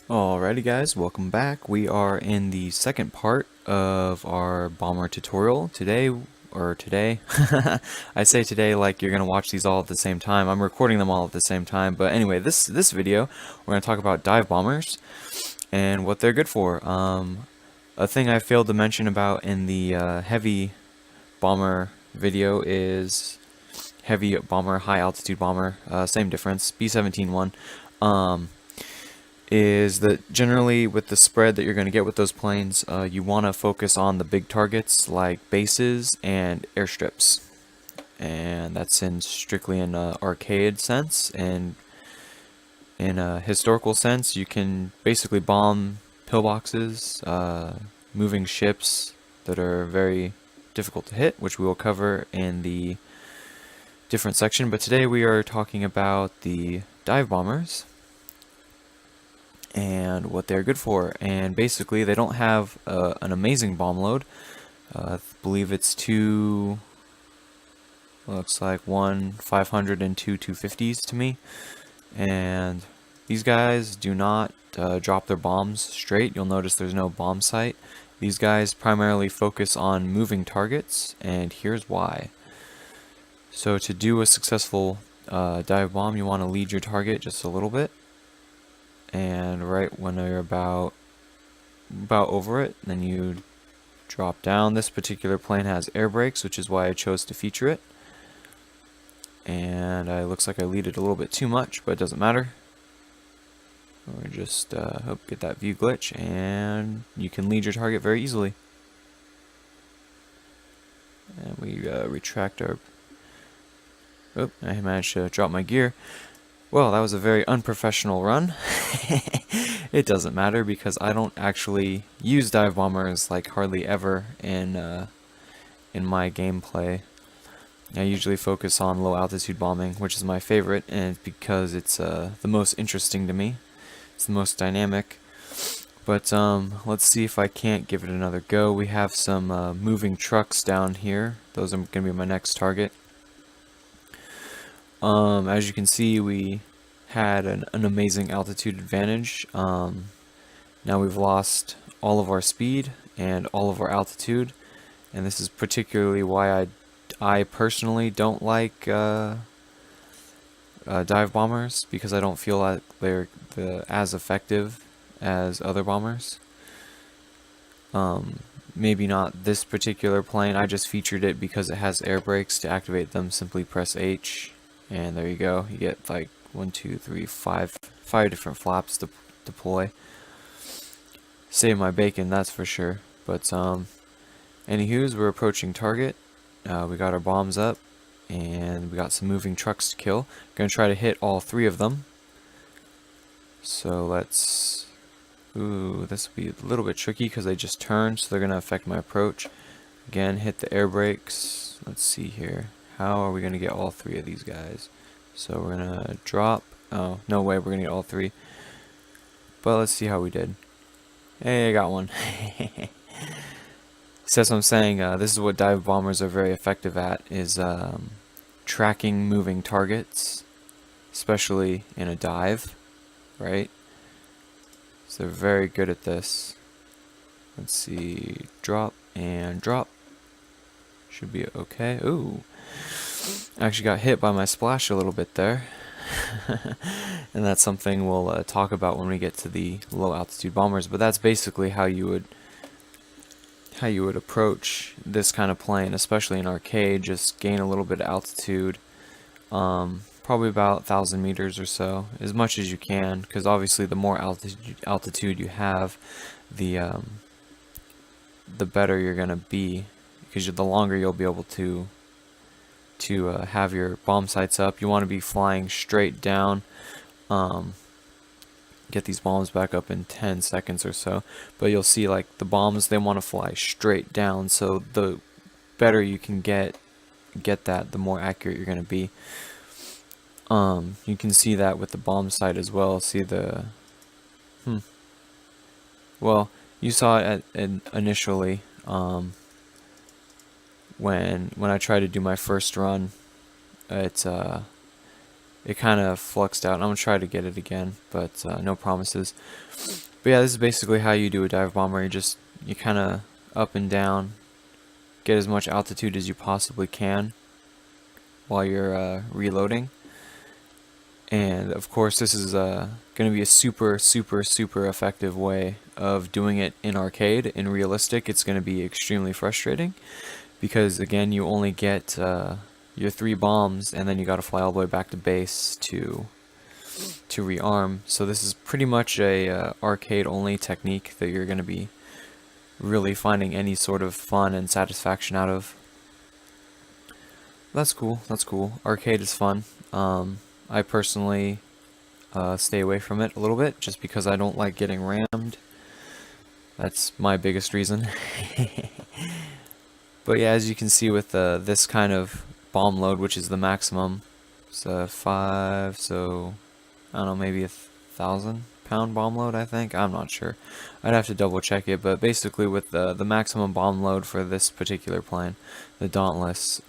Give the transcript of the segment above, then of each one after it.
Alrighty guys, welcome back. We are in the second part of our bomber tutorial today. I say today like you're gonna watch these all at the same time. I'm recording them all at the same time, but anyway, this video we're gonna talk about dive bombers and what they're good for. A thing I failed to mention about in the heavy bomber video is heavy bomber, high altitude bomber, same difference, B-17 one. Is that generally with the spread that you're going to get with those planes, you want to focus on the big targets like bases and airstrips. And that's strictly in an arcade sense, and in a historical sense, you can basically bomb pillboxes, moving ships that are very difficult to hit, which we will cover in the different section. But today we are talking about the dive bombers and what they're good for. And basically they don't have an amazing bomb load. I believe it's looks like one 500 and two 250s to me. And these guys do not drop their bombs straight. You'll notice there's no bomb sight. These guys primarily focus on moving targets, and here's why. So to do a successful dive bomb, you want to lead your target just a little bit, and right when you're about over it, then you drop down. This particular plane has air brakes, which is why I chose to feature it. And it looks like I lead it a little bit too much, but it doesn't matter. Or just get that view glitch, and you can lead your target very easily. And we retract our... Oh, I managed to drop my gear. Well, that was a very unprofessional run. It doesn't matter because I don't actually use dive bombers like hardly ever in my gameplay. I usually focus on low altitude bombing, which is my favorite, and because it's the most interesting to me. It's the most dynamic. But let's see if I can't give it another go. We have some moving trucks down here. Those are going to be my next target. As you can see, we had an amazing altitude advantage. Now we've lost all of our speed and all of our altitude, and this is particularly why I personally don't like dive bombers, because I don't feel like they're as effective as other bombers. Maybe not this particular plane. I just featured it because it has air brakes. To activate them, simply press H, and there you go. You get like 1, 2, 3, 5 different flaps to deploy. Save my bacon, that's for sure. But anywho's, we're approaching target. We got our bombs up, and we got some moving trucks to kill. Gonna try to hit all 3 of them. So let's... Ooh, this will be a little bit tricky because they just turned, so they're gonna affect my approach. Again, hit the air brakes. Let's see here. How are we gonna get all 3 of these guys? So we're gonna drop. Oh, no way, we're gonna get all 3. But let's see how we did. Hey, I got one. So as I'm saying, this is what dive bombers are very effective at, is tracking moving targets, especially in a dive, right? So they're very good at this. Let's see, drop and drop. Should be okay. Ooh, I actually got hit by my splash a little bit there. And that's something we'll talk about when we get to the low altitude bombers, but that's basically how you would approach this kind of plane, especially in arcade. Just gain a little bit of altitude, probably about 1,000 meters or so, as much as you can, because obviously the more altitude you have, the better you're gonna be, because the longer you'll be able to have your bomb sights up. You want to be flying straight down. Get these bombs back up in 10 seconds or so, but you'll see like the bombs, they want to fly straight down, so the better you can get that, the more accurate you're going to be. You can see that with the bomb sight as well. See the well, you saw it initially when I tried to do my first run. It it kind of fluxed out. I'm gonna try to get it again, but no promises. But yeah, this is basically how you do a dive bomber. You kind of up and down, get as much altitude as you possibly can while you're reloading. And of course, this is going to be a super effective way of doing it in arcade. In realistic, it's going to be extremely frustrating because again, you only get your 3 bombs, and then you got to fly all the way back to base to rearm. So this is pretty much a arcade-only technique that you're going to be really finding any sort of fun and satisfaction out of. That's cool. That's cool. Arcade is fun. I personally stay away from it a little bit just because I don't like getting rammed. That's my biggest reason. But yeah, as you can see with this kind of bomb load, which is the maximum, it's 5, so I don't know, maybe 1,000-pound bomb load, I think. I'm not sure. I'd have to double check it, but basically with the maximum bomb load for this particular plane, the Dauntless,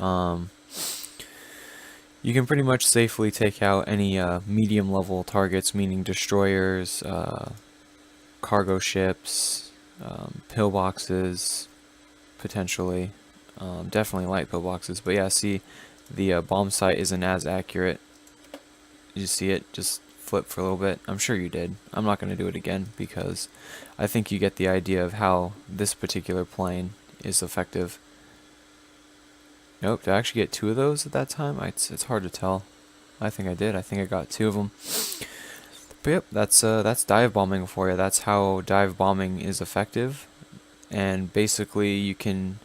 you can pretty much safely take out any medium level targets, meaning destroyers, cargo ships, pillboxes, potentially. Definitely light pillboxes, but yeah, see, the bomb sight isn't as accurate. You see it just flip for a little bit? I'm sure you did. I'm not going to do it again because I think you get the idea of how this particular plane is effective. Nope, did I actually get 2 of those at that time? It's hard to tell. I think I did. I think I got 2 of them. But yep, that's dive bombing for you. That's how dive bombing is effective. And basically, you can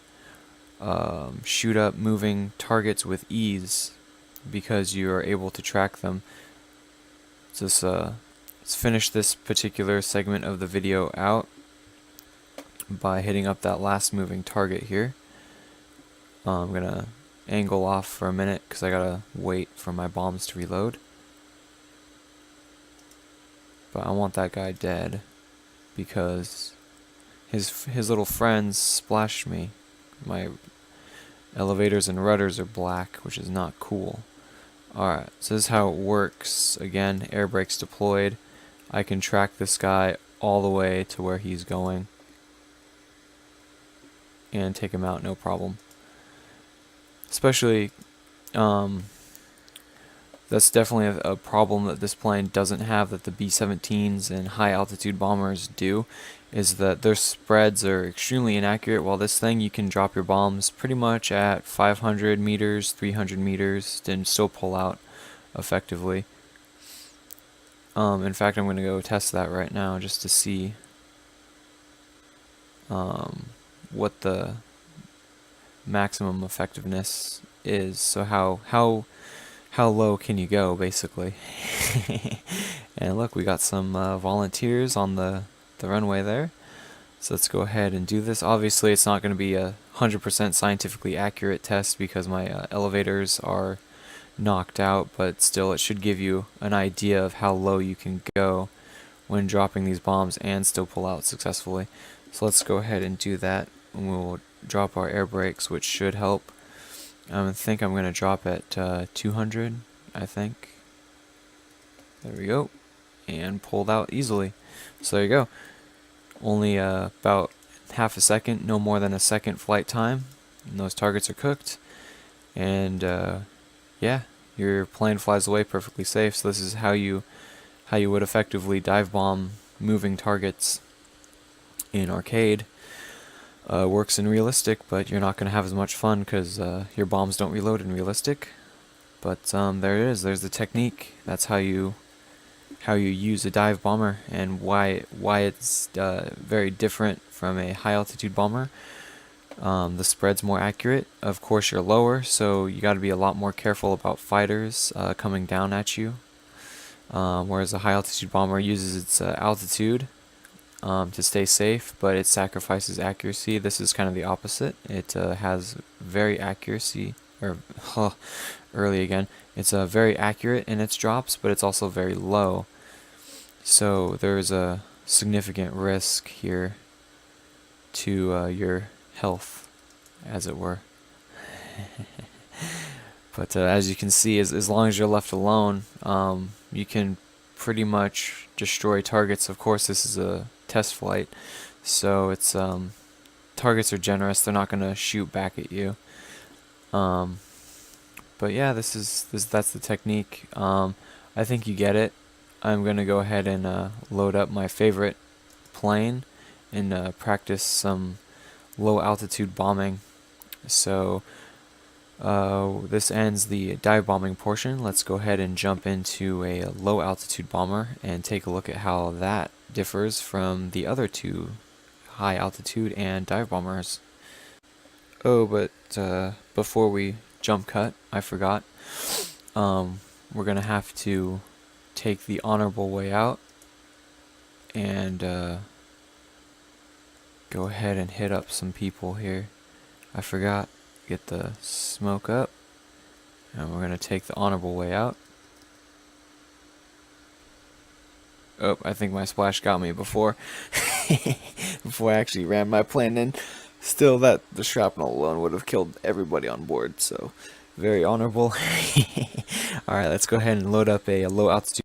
shoot up moving targets with ease because you are able to track them. Let's finish this particular segment of the video out by hitting up that last moving target here. I'm gonna angle off for a minute because I gotta wait for my bombs to reload. But I want that guy dead because his little friends splashed me. My elevators and rudders are black, which is not cool. Alright, so this is how it works. Again, air brakes deployed. I can track this guy all the way to where he's going and take him out, no problem. Especially, that's definitely a problem that this plane doesn't have that the B-17s and high-altitude bombers do, is that their spreads are extremely inaccurate, while this thing you can drop your bombs pretty much at 500 meters, 300 meters, and still pull out effectively. In fact, I'm going to go test that right now just to see what the maximum effectiveness is. So how low can you go, basically? And look, we got some volunteers on the runway there. So let's go ahead and do this. Obviously, it's not going to be a 100% scientifically accurate test because my elevators are knocked out, but still it should give you an idea of how low you can go when dropping these bombs and still pull out successfully. So let's go ahead and do that, and we'll drop our air brakes, which should help. I think I'm going to drop at 200, I think. There we go. And pulled out easily. So there you go. Only about half a second, no more than a second flight time, and those targets are cooked. And yeah, your plane flies away perfectly safe. So this is how you would effectively dive bomb moving targets in arcade. Works in realistic, but you're not going to have as much fun because your bombs don't reload in realistic. But there it is. There's the technique. That's how you use a dive bomber, and why it's very different from a high altitude bomber. The spread's more accurate. Of course, you're lower, so you got to be a lot more careful about fighters coming down at you. Whereas a high altitude bomber uses its altitude to stay safe, but it sacrifices accuracy. This is kind of the opposite. It has very accuracy, or early again. It's very accurate in its drops, but it's also very low. So there's a significant risk here to your health, as it were. But as you can see, as long as you're left alone, you can pretty much destroy targets. Of course, this is a test flight, so it's targets are generous. They're not gonna shoot back at you. But yeah, that's the technique. I think you get it. I'm gonna go ahead and load up my favorite plane and practice some low altitude bombing. So this ends the dive bombing portion. Let's go ahead and jump into a low altitude bomber and take a look at how that differs from the other two high altitude and dive bombers. Oh, but before we jump cut, I forgot. We're gonna have to take the honorable way out and go ahead and hit up some people here. I forgot. Get the smoke up, and we're gonna take the honorable way out. Oh, I think my splash got me before before I actually ran my plane in. Still, the shrapnel alone would have killed everybody on board, so very honorable. Alright, let's go ahead and load up a low altitude